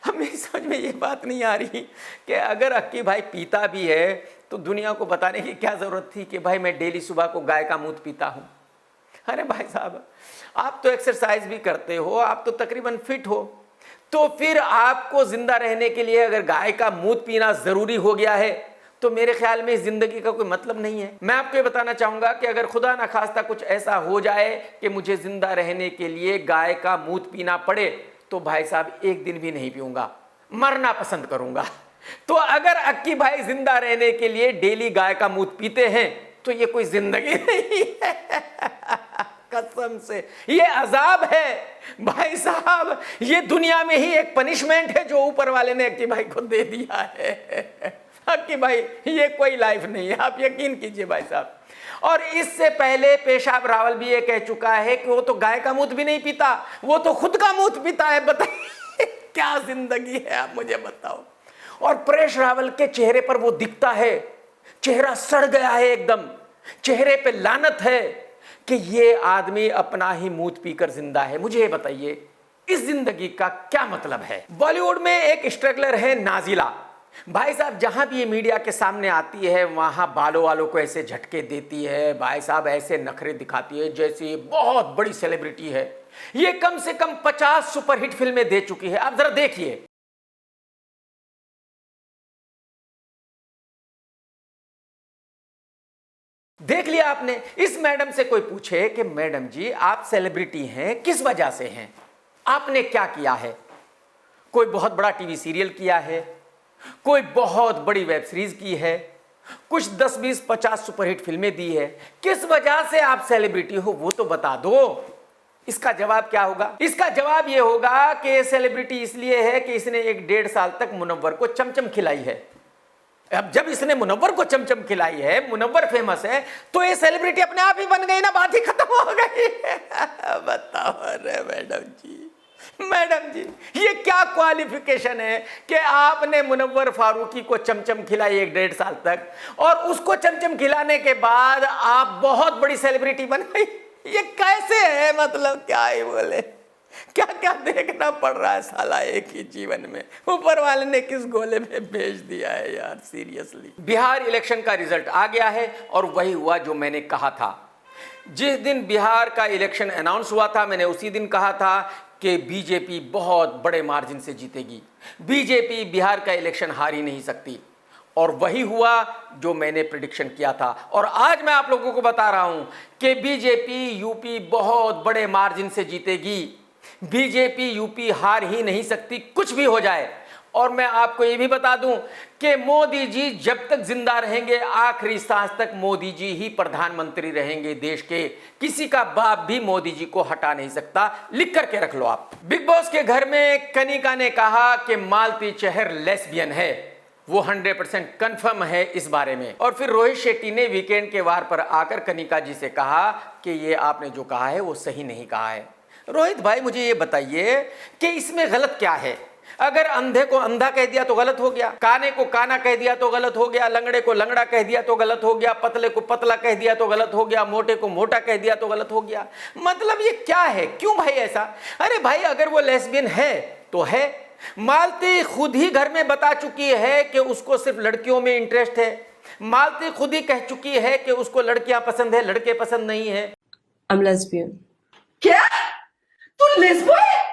हमें समझ में ये बात नहीं आ रही कि अगर अक्की भाई पीता भी है तो दुनिया को बताने की क्या जरूरत थी कि भाई मैं डेली सुबह को गाय का मूत्र पीता हूं। अरे भाई साहब, आप तो एक्सरसाइज भी करते हो, आप तो तकरीबन फिट हो, तो फिर आपको जिंदा रहने के लिए अगर गाय का मूत्र पीना जरूरी हो गया है तो मेरे ख्याल में इस जिंदगी का कोई मतलब नहीं है। मैं आपको ये बताना चाहूंगा कि अगर खुदा ना खास्ता कुछ ऐसा हो जाए कि मुझे जिंदा रहने के लिए गाय का मूत्र पीना पड़े, तो भाई साहब एक दिन भी नहीं पीऊंगा, मरना पसंद करूंगा। तो अगर अक्की भाई जिंदा रहने के लिए डेली गाय का मूत्र पीते हैं तो ये कोई जिंदगी नहीं है। कसम से ये अजाब है भाई साहब, ये दुनिया में ही एक पनिशमेंट है जो ऊपर वाले ने अक्की भाई को दे दिया है। कि भाई ये कोई लाइफ नहीं है, आप यकीन कीजिए भाई साहब। और इससे पहले पेशाब रावल भी ये कह चुका है कि वो तो गाय का मूत्र भी नहीं पीता, वो तो खुद का मूत्र पीता है। बताइए क्या जिंदगी है, आप मुझे बताओ। और परेश रावल के चेहरे पर वो दिखता है, चेहरा सड़ गया है एकदम, चेहरे पे लानत है कि ये आदमी अपना ही मूत्र पीकर जिंदा है। मुझे ये बताइए इस जिंदगी का क्या मतलब है। बॉलीवुड में एक स्ट्रगलर है नाजिला। भाई साहब, जहां भी ये मीडिया के सामने आती है वहां बालों वालों को ऐसे झटके देती है, भाई साहब ऐसे नखरे दिखाती है जैसे ये बहुत बड़ी सेलिब्रिटी है। ये कम से कम 50 सुपरहिट फिल्में दे चुकी है। आप जरा देखिए, देख लिया आपने। इस मैडम से कोई पूछे कि मैडम जी आप सेलिब्रिटी हैं, किस वजह से हैं, आपने क्या किया है? कोई बहुत बड़ा टीवी सीरियल किया है, कोई बहुत बड़ी वेब सीरीज की है, कुछ 10, 20, 50 सुपरहिट फिल्में दी है, किस वजह से आप सेलिब्रिटी हो वो तो बता दो। इसका जवाब क्या होगा? इसका जवाब ये होगा कि सेलिब्रिटी इसलिए है कि इसने 1-1.5 साल तक मुनव्वर को चमचम खिलाई है। अब जब इसने मुनव्वर को चमचम खिलाई है, मुनव्वर फेमस है, तो ये सेलिब्रिटी अपने आप ही बन गई ना, बात ही खत्म हो गई। बताओ। अरे मैडम जी ये क्या क्वालिफिकेशन है कि आपने मुनव्वर फारूकी को चमचम खिलाई 1-1.5 साल तक, और उसको चमचम खिलाने के बाद आप बहुत बड़ी सेलिब्रिटी बन गई। ये कैसे है? मतलब क्या ही बोले, क्या क्या देखना पड़ रहा है साला एक ही जीवन में। ऊपर वाले ने किस गोले में भेज दिया है यार, सीरियसली। बिहार इलेक्शन का रिजल्ट आ गया है और वही हुआ जो मैंने कहा था। जिस दिन बिहार का इलेक्शन अनाउंस हुआ था, मैंने उसी दिन कहा था कि बीजेपी बहुत बड़े मार्जिन से जीतेगी, बीजेपी बिहार का इलेक्शन हार ही नहीं सकती। और वही हुआ जो मैंने प्रेडिक्शन किया था। और आज मैं आप लोगों को बता रहा हूं कि बीजेपी यूपी बहुत बड़े मार्जिन से जीतेगी। बीजेपी यूपी हार ही नहीं सकती, कुछ भी हो जाए। और मैं आपको ये भी बता दूं कि मोदी जी जब तक जिंदा रहेंगे आखिरी सांस तक मोदी जी ही प्रधानमंत्री रहेंगे देश के। किसी का बाप भी मोदी जी को हटा नहीं सकता, लिख करके रख लो आप। बिग बॉस के घर में कनिका ने कहा कि मालती चहर लेस्बियन है, वो 100% कंफर्म है इस बारे में। और फिर रोहित शेट्टी ने वीकेंड के वार पर आकर कनिका जी से कहा कि ये आपने जो कहा है वो सही नहीं कहा है। रोहित भाई मुझे ये बताइए कि इसमें गलत क्या है? अगर अंधे को अंधा कह दिया तो गलत हो गया, काने को काना कह दिया तो गलत हो गया, लंगड़े को लंगड़ा कह दिया तो गलत हो गया, पतले को पतला कह दिया तो गलत हो गया, मोटे को मोटा कह दिया तो गलत हो गया। मतलब ये क्या है? क्यों भाई ऐसा? अरे भाई अगर वो लेस्बियन है तो है। मालती खुद ही घर में बता चुकी है कि उसको सिर्फ लड़कियों में इंटरेस्ट है। मालती खुद ही कह चुकी है कि उसको लड़कियां पसंद है, लड़के पसंद नहीं है। I'm lesbian. क्या? तू लेस्बो है?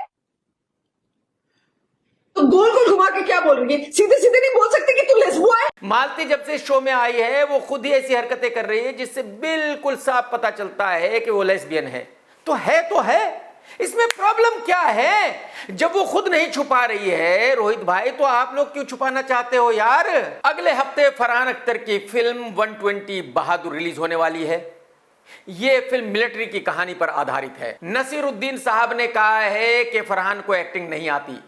तो गोल गोल घुमा के क्या बोल रही है? सीधे सीधे नहीं बोल सकती कि तू लेस्बो है? मालती जब से शो में आई है वो खुद ही ऐसी हरकतें कर रही है जिससे बिल्कुल साफ पता चलता है कि वो लेस्बियन है। तो है, इसमें प्रॉब्लम क्या है? जब वो खुद नहीं छुपा रही है रोहित भाई, तो आप लोग क्यों छुपाना चाहते हो यार? अगले हफ्ते फरहान अख्तर की फिल्म 120 बहादुर रिलीज होने वाली है। ये फिल्म मिलिट्री की कहानी पर आधारित है। नसीरुद्दीन साहब ने कहा है कि फरहान को एक्टिंग नहीं आती,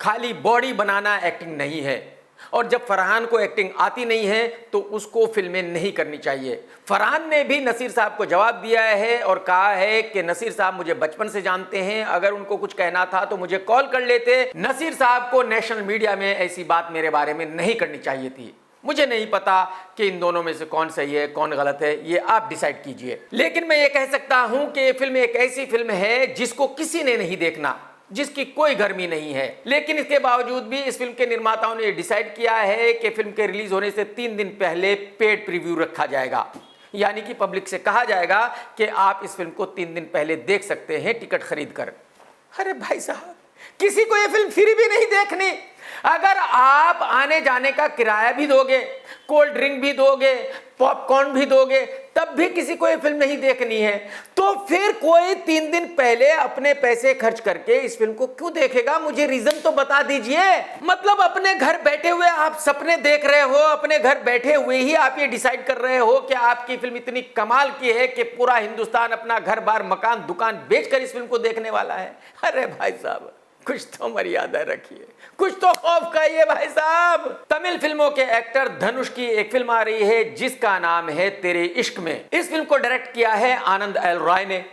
खाली बॉडी बनाना एक्टिंग नहीं है, और जब फरहान को एक्टिंग आती नहीं है तो उसको फिल्में नहीं करनी चाहिए। फरहान ने भी नसीर साहब को जवाब दिया है और कहा है कि नसीर साहब मुझे बचपन से जानते हैं, अगर उनको कुछ कहना था तो मुझे कॉल कर लेते। नसीर साहब को नेशनल मीडिया में ऐसी बात मेरे बारे में नहीं करनी चाहिए थी। मुझे नहीं पता कि इन दोनों में से कौन सही है कौन गलत है, ये आप डिसाइड कीजिए। लेकिन मैं ये कह सकता हूं कि ये फिल्म एक ऐसी फिल्म है जिसको किसी ने नहीं देखना, जिसकी कोई गर्मी नहीं है। लेकिन इसके बावजूद भी इस फिल्म के निर्माताओं ने डिसाइड किया है कि फिल्म के रिलीज होने से 3 दिन पहले पेड प्रीव्यू रखा जाएगा, यानी कि पब्लिक से कहा जाएगा कि आप इस फिल्म को 3 दिन पहले देख सकते हैं टिकट खरीद कर। अरे भाई साहब, किसी को ये फिल्म फ्री भी नहीं देखनी। अगर आप आने जाने का किराया भी दोगे, कोल्ड ड्रिंक भी दोगे, पॉपकॉर्न भी दोगे, तब भी किसी को ये फिल्म नहीं देखनी है, तो फिर कोई 3 दिन पहले अपने पैसे खर्च करके इस फिल्म को क्यों देखेगा? मुझे रीजन तो बता दीजिए। मतलब अपने घर बैठे हुए आप सपने देख रहे हो, अपने घर बैठे हुए ही आप ये डिसाइड कर रहे हो कि आपकी फिल्म इतनी कमाल की है कि पूरा हिंदुस्तान अपना घर बार मकान दुकान बेचकर इस फिल्म को देखने वाला है। अरे भाई साहब, कुछ तो मर्यादा रखिए, कुछ तो खौफ खाइए भाई साहब। तमिल फिल्मों के एक्टर धनुष की एक फिल्म आ रही है जिसका नाम है तेरे इश्क में। इस फिल्म को डायरेक्ट किया है आनंद एल रॉय ने,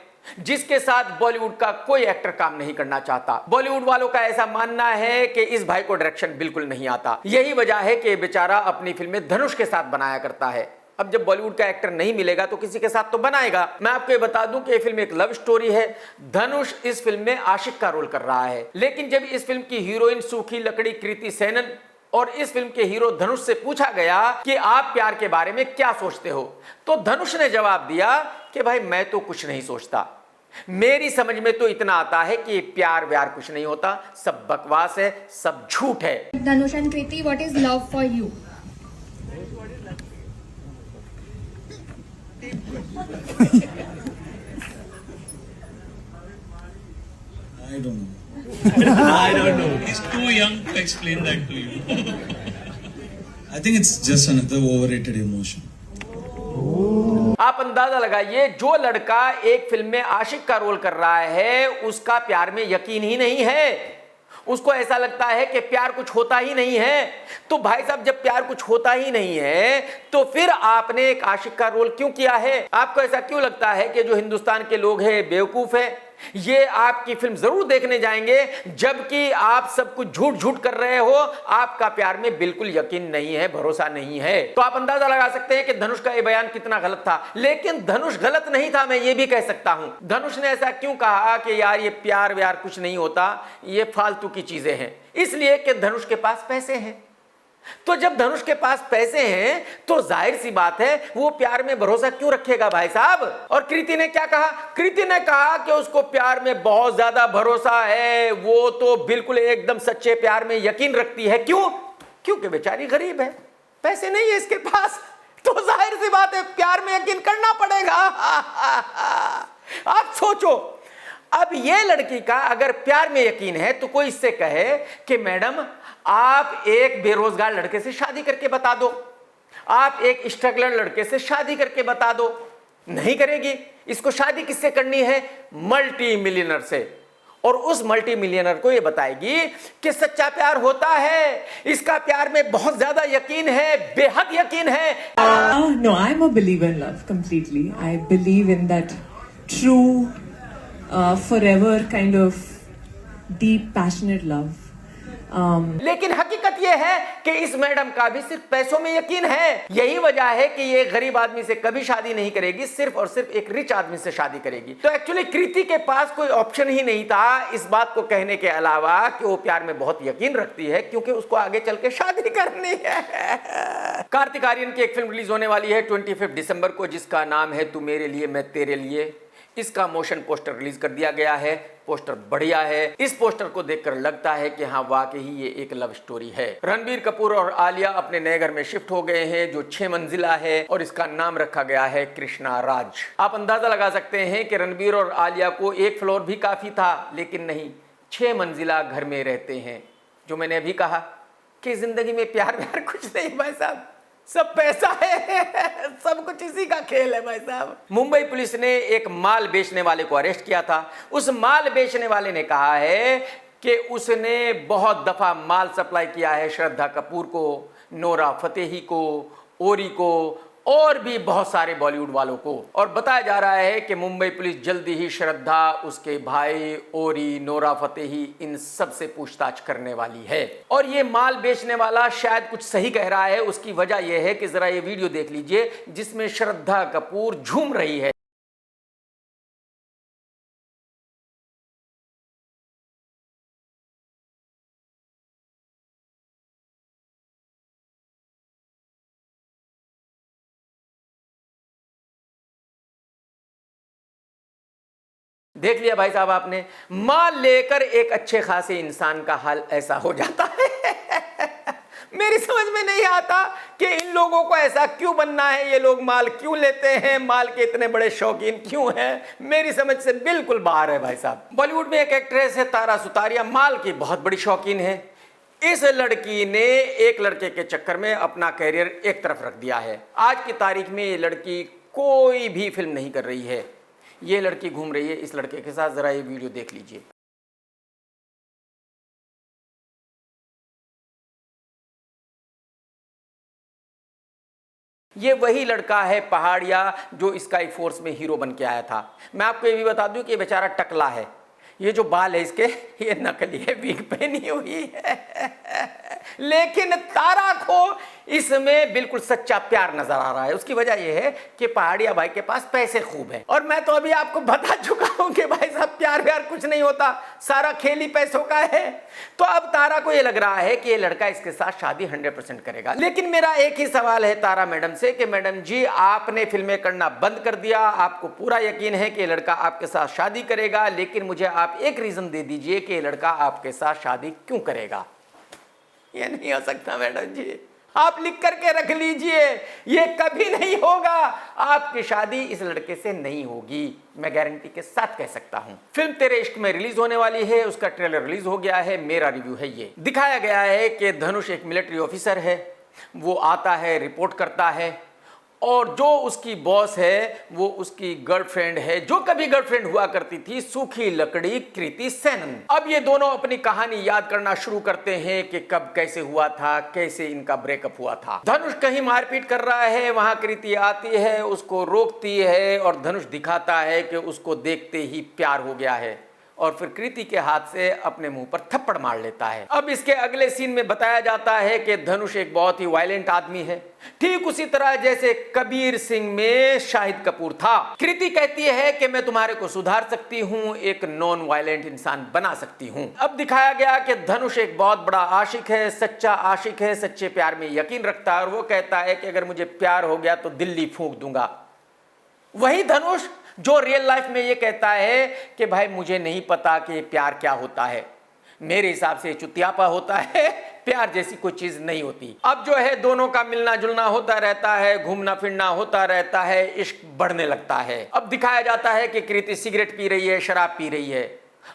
जिसके साथ बॉलीवुड का कोई एक्टर काम नहीं करना चाहता। बॉलीवुड वालों का ऐसा मानना है कि इस भाई को डायरेक्शन बिल्कुल नहीं आता। यही वजह है कि बेचारा अपनी फिल्में धनुष के साथ बनाया करता है। अब जब बॉलीवुड का एक्टर नहीं मिलेगा तो किसी के साथ तो बनाएगा। मैं आपको ये बता दूं कि ये फिल्म एक लव स्टोरी है। धनुष इस फिल्म में आशिक का रोल कर रहा है, लेकिन जब इस फिल्म की हीरोइन सूखी लकड़ी कृति सेनन और इस फिल्म के हीरो धनुष से पूछा गया कि आप प्यार के बारे में क्या सोचते हो, तो धनुष ने जवाब दिया कि भाई मैं तो कुछ नहीं सोचता, मेरी समझ में तो इतना आता है कि प्यार व्यार कुछ नहीं होता, सब बकवास है, सब झूठ है। Dhanush and Kriti, what is love for you? I don't know. I don't know. He's too young to explain that to you. I think it's just another overrated emotion. आप अंदाजा लगाइए, जो लड़का एक फिल्म में आशिक का रोल कर रहा है उसका प्यार में यकीन ही नहीं है, उसको ऐसा लगता है कि प्यार कुछ होता ही नहीं है। तो भाई साहब, जब प्यार कुछ होता ही नहीं है तो फिर आपने एक आशिक का रोल क्यों किया है? आपको ऐसा क्यों लगता है कि जो हिंदुस्तान के लोग हैं बेवकूफ है, ये आपकी फिल्म जरूर देखने जाएंगे, जबकि आप सब कुछ झूठ झूठ कर रहे हो, आपका प्यार में बिल्कुल यकीन नहीं है, भरोसा नहीं है। तो आप अंदाजा लगा सकते हैं कि धनुष का ये बयान कितना गलत था। लेकिन धनुष गलत नहीं था, मैं ये भी कह सकता हूं। धनुष ने ऐसा क्यों कहा कि यार ये प्यार व्यार कुछ नहीं होता, ये फालतू की चीजें हैं? इसलिए कि धनुष के पास पैसे हैं। तो जब धनुष के पास पैसे हैं तो जाहिर सी बात है वो प्यार में भरोसा क्यों रखेगा भाई साहब। और कृति ने क्या कहा? कृति ने कहा कि उसको प्यार में बहुत ज्यादा भरोसा है, वो तो बिल्कुल एकदम सच्चे प्यार में यकीन रखती है। क्यों? क्योंकि बेचारी गरीब है, पैसे नहीं है इसके पास, तो जाहिर सी बात है प्यार में यकीन करना पड़ेगा। आप सोचो, अब ये लड़की का अगर प्यार में यकीन है तो कोई इससे कहे कि मैडम आप एक बेरोजगार लड़के से शादी करके बता दो, आप एक स्ट्रगलर लड़के से शादी करके बता दो, नहीं करेगी। इसको शादी किससे करनी है? मल्टी मिलियनर से। और उस मल्टी मिलियनर को ये बताएगी कि सच्चा प्यार होता है, इसका प्यार में बहुत ज्यादा यकीन है, बेहद यकीन है। No, I'm a believer in love completely. I believe in that true, forever kind of deep, passionate love. लेकिन हकीकत यह है कि इस मैडम का भी सिर्फ पैसों में यकीन है। यही वजह है कि ये गरीब आदमी से कभी शादी नहीं करेगी, सिर्फ और सिर्फ एक रिच आदमी से शादी करेगी। तो एक्चुअली कृति के पास कोई ऑप्शन ही नहीं था इस बात को कहने के अलावा कि वो प्यार में बहुत यकीन रखती है, क्योंकि उसको आगे चल के शादी करनी है। कार्तिक आर्यन की एक फिल्म रिलीज होने वाली है 25 दिसंबर को, जिसका नाम है तू मेरे लिए मैं तेरे लिए। इसका मोशन पोस्टर रिलीज कर दिया गया है। पोस्टर बढ़िया है। इस पोस्टर को देखकर लगता है कि हाँ वाकई ये एक लव स्टोरी है। रणबीर कपूर और आलिया अपने नए घर में शिफ्ट हो गए हैं जो 6 मंजिला है और इसका नाम रखा गया है कृष्णा राज। आप अंदाजा लगा सकते हैं कि रणबीर और आलिया को एक फ्लोर भी काफी था, लेकिन नहीं, 6 मंजिला घर में रहते हैं। जो मैंने अभी कहा कि जिंदगी में प्यार व्यार कुछ नहीं भाई साहब, सब पैसा है, सब कुछ इसी का खेल है भाई साहब। मुंबई पुलिस ने एक माल बेचने वाले को अरेस्ट किया था। उस माल बेचने वाले ने कहा है कि उसने बहुत दफा माल सप्लाई किया है श्रद्धा कपूर को, नोरा फतेही को, ओरी को और भी बहुत सारे बॉलीवुड वालों को। और बताया जा रहा है कि मुंबई पुलिस जल्दी ही श्रद्धा, उसके भाई ओरी, नोरा फतेही, इन सब से पूछताछ करने वाली है। और ये माल बेचने वाला शायद कुछ सही कह रहा है। उसकी वजह यह है कि जरा ये वीडियो देख लीजिए जिसमें श्रद्धा कपूर झूम रही है। देख लिया भाई साहब आपने, माल लेकर एक अच्छे खासे इंसान का हाल ऐसा हो जाता है। मेरी समझ में नहीं आता कि इन लोगों को ऐसा क्यों बनना है, ये लोग माल क्यों लेते हैं, माल के इतने बड़े शौकीन क्यों हैं, मेरी समझ से बिल्कुल बाहर है भाई साहब। बॉलीवुड में एक एक्ट्रेस है तारा सुतारिया, माल की बहुत बड़ी शौकीन है। इस लड़की ने एक लड़के के चक्कर में अपना कैरियर एक तरफ रख दिया है। आज की तारीख में ये लड़की कोई भी फिल्म नहीं कर रही है। ये लड़की घूम रही है इस लड़के के साथ। जरा ये वीडियो देख लीजिए। ये वही लड़का है पहाड़िया जो स्काई फोर्स में हीरो बन के आया था। मैं आपको ये भी बता दूं कि ये बेचारा टकला है। ये जो बाल है इसके, ये नकली है, विग पहनी हुई है। लेकिन तारा को इसमें बिल्कुल सच्चा प्यार नजर आ रहा है। उसकी वजह यह है कि पहाड़िया भाई के पास पैसे खूब हैं। और मैं तो अभी आपको बता चुका हूं कि भाई साहब प्यार व्यार कुछ नहीं होता, सारा खेल ही पैसों का है। तो अब तारा को यह लग रहा है कि ये लड़का इसके साथ शादी 100% करेगा। लेकिन मेरा एक ही सवाल है तारा मैडम से कि मैडम जी, आपने फिल्में करना बंद कर दिया, आपको पूरा यकीन है कि ये लड़का आपके साथ शादी करेगा, लेकिन मुझे आप एक रीजन दे दीजिए कि ये लड़का आपके साथ शादी क्यों करेगा। ये नहीं हो सकता मैडम जी, आप लिख करके रख लीजिए, ये कभी नहीं होगा। आपकी शादी इस लड़के से नहीं होगी, मैं गारंटी के साथ कह सकता हूं। फिल्म तेरे इश्क में रिलीज होने वाली है, उसका ट्रेलर रिलीज हो गया है। मेरा रिव्यू है ये। दिखाया गया है कि धनुष एक मिलिट्री ऑफिसर है। वो आता है, रिपोर्ट करता है, और जो उसकी बॉस है वो उसकी गर्लफ्रेंड है, जो कभी गर्लफ्रेंड हुआ करती थी सूखी लकड़ी कृति सेनन। अब ये दोनों अपनी कहानी याद करना शुरू करते हैं कि कब कैसे हुआ था, कैसे इनका ब्रेकअप हुआ था। धनुष कहीं मारपीट कर रहा है, वहां कृति आती है, उसको रोकती है और धनुष दिखाता है कि उसको देखते ही प्यार हो गया है, और फिर कृति के हाथ से अपने मुंह पर थप्पड़ मार लेता है। अब इसके अगले सीन में बताया जाता है कि धनुष एक बहुत ही वायलेंट आदमी है, ठीक उसी तरह जैसे कबीर सिंह में शाहिद कपूर था। कृति कहती है कि मैं तुम्हारे को सुधार सकती हूँ, एक नॉन वायलेंट इंसान बना सकती हूँ। अब दिखाया गया कि धनुष एक बहुत बड़ा आशिक है, सच्चा आशिक है, सच्चे प्यार में यकीन रखता है, और वो कहता है कि अगर मुझे प्यार हो गया तो दिल्ली फूंक दूंगा। वही धनुष जो रियल लाइफ में ये कहता है कि भाई मुझे नहीं पता कि प्यार क्या होता है, मेरे हिसाब से चुतियापा होता है, प्यार जैसी कोई चीज नहीं होती। अब जो है दोनों का मिलना जुलना होता रहता है, घूमना फिरना होता रहता है, इश्क बढ़ने लगता है। अब दिखाया जाता है कि कृति सिगरेट पी रही है, शराब पी रही है।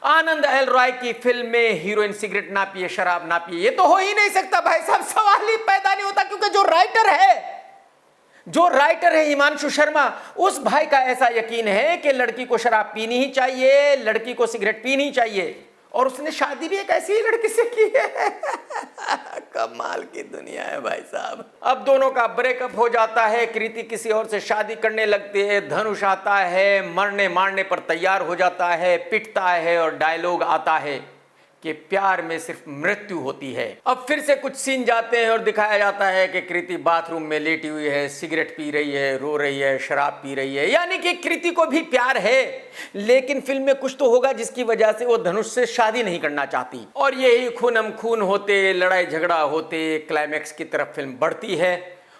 आनंद एल रॉय की फिल्म में हीरोइन सिगरेट ना पिए, शराब ना पिए, ये तो हो ही नहीं सकता भाई साहब, सवाल ही पैदा नहीं होता। क्योंकि जो राइटर है हिमांशु शर्मा, उस भाई का ऐसा यकीन है कि लड़की को शराब पीनी ही चाहिए, लड़की को सिगरेट पीनी ही चाहिए, और उसने शादी भी एक ऐसी ही लड़की से की है। कमाल की दुनिया है भाई साहब। अब दोनों का ब्रेकअप हो जाता है, कृति किसी और से शादी करने लगती है, धनुष आता है, मरने मारने पर तैयार हो जाता है, पिटता है और डायलॉग आता है कि प्यार में सिर्फ मृत्यु होती है। अब फिर से कुछ सीन जाते हैं और दिखाया जाता है कि कृति बाथरूम में लेटी हुई है, सिगरेट पी रही है, रो रही है, शराब पी रही है, यानी कि कृति को भी प्यार है, लेकिन फिल्म में कुछ तो होगा जिसकी वजह से वो धनुष से शादी नहीं करना चाहती। और यही खूनम खून होते, लड़ाई झगड़ा होते, क्लाइमैक्स की तरफ फिल्म बढ़ती है।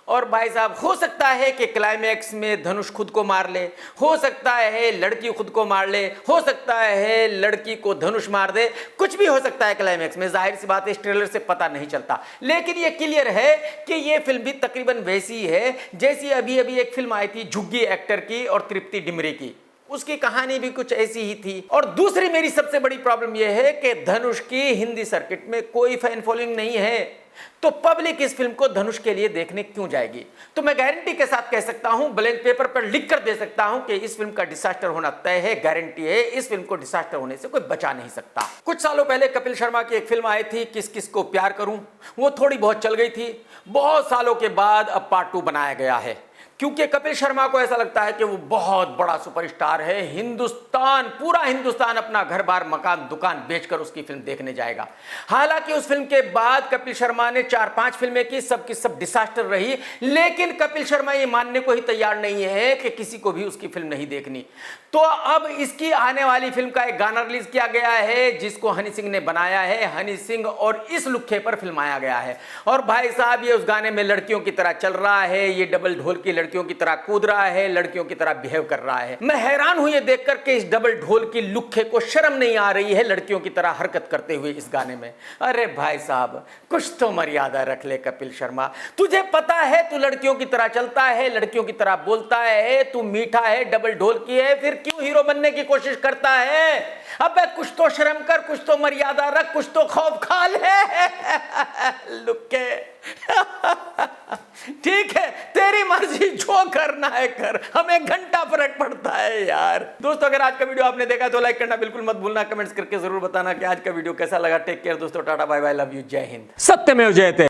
और भाई साहब, हो सकता है कि क्लाइमैक्स में धनुष खुद को मार ले, हो सकता है लड़की खुद को मार ले, हो सकता है लड़की को धनुष मार दे, कुछ भी हो सकता है क्लाइमैक्स में, जाहिर सी बात है इस ट्रेलर से पता नहीं चलता। लेकिन ये क्लियर है कि ये फिल्म भी तकरीबन वैसी है जैसी अभी अभी एक फिल्म आई थी झुग्गी एक्टर की और तृप्ति डिमरी की, उसकी कहानी भी कुछ ऐसी ही थी। और दूसरी मेरी सबसे बड़ी प्रॉब्लम यह है कि धनुष की हिंदी सर्किट में कोई फैन फॉलोइंग नहीं है, तो पब्लिक इस फिल्म को धनुष के लिए देखने क्यों जाएगी? तो मैं गारंटी के साथ कह सकता हूं, ब्लैंक पेपर पर लिख कर दे सकता हूं कि इस फिल्म का डिसास्टर होना तय है, गारंटी है, इस फिल्म को डिसास्टर होने से कोई बचा नहीं सकता। कुछ सालों पहले कपिल शर्मा की एक फिल्म आई थी, किस किस को प्यार करूं, वो थोड़ी बहुत चल गई थी। बहुत सालों के बाद अब पार्ट 2 बनाया गया है, क्योंकि कपिल शर्मा को ऐसा लगता है कि वो बहुत बड़ा सुपरस्टार है, हिंदुस्तान, पूरा हिंदुस्तान अपना घर बार मकान दुकान बेचकर उसकी फिल्म देखने जाएगा। हालांकि उस फिल्म के बाद कपिल शर्मा ने 4-5 फिल्में की, सब की सब डिसास्टर रही, लेकिन कपिल शर्मा ये मानने को ही तैयार नहीं है कि किसी को भी उसकी फिल्म नहीं देखनी। तो अब इसकी आने वाली फिल्म का एक गाना रिलीज किया गया है जिसको हनी सिंह ने बनाया है, हनी सिंह और इस लुक्के पर फिल्माया गया है। और भाई साहब, ये उस गाने में लड़कियों की तरह चल रहा है, ये डबल ढोल की लड़कियों की तरह कूद रहा है, लड़कियों की तरह बिहेव कर रहा है। मैं हैरान हूं ये देखकर कि इस डबल ढोल की लुक्के को शर्म नहीं आ रही है लड़कियों की तरह हरकत करते हुए इस गाने में। अरे भाई साहब, कुछ तो मर्यादा रख ले कपिल शर्मा। तुझे पता है तू लड़कियों की तरह चलता है, लड़कियों की तरह बोलता है, तू मीठा है, डबल ढोल की है, फिर क्यों हीरो बनने की कोशिश करता है? अबे कुछ तो शर्म कर, कुछ तो मर्यादा रख, कुछ तो खौफ खा ले। लुक्के ठीक है, तेरी मर्जी, जो करना है कर, हमें घंटा फर्क पड़ता है यार। दोस्तों, अगर आज का वीडियो आपने देखा तो लाइक करना बिल्कुल मत भूलना, कमेंट्स करके जरूर बताना कि आज का वीडियो कैसा लगा। टेक केयर दोस्तों, tata bye bye, love you, जय हिंद, सत्यमेव जयते।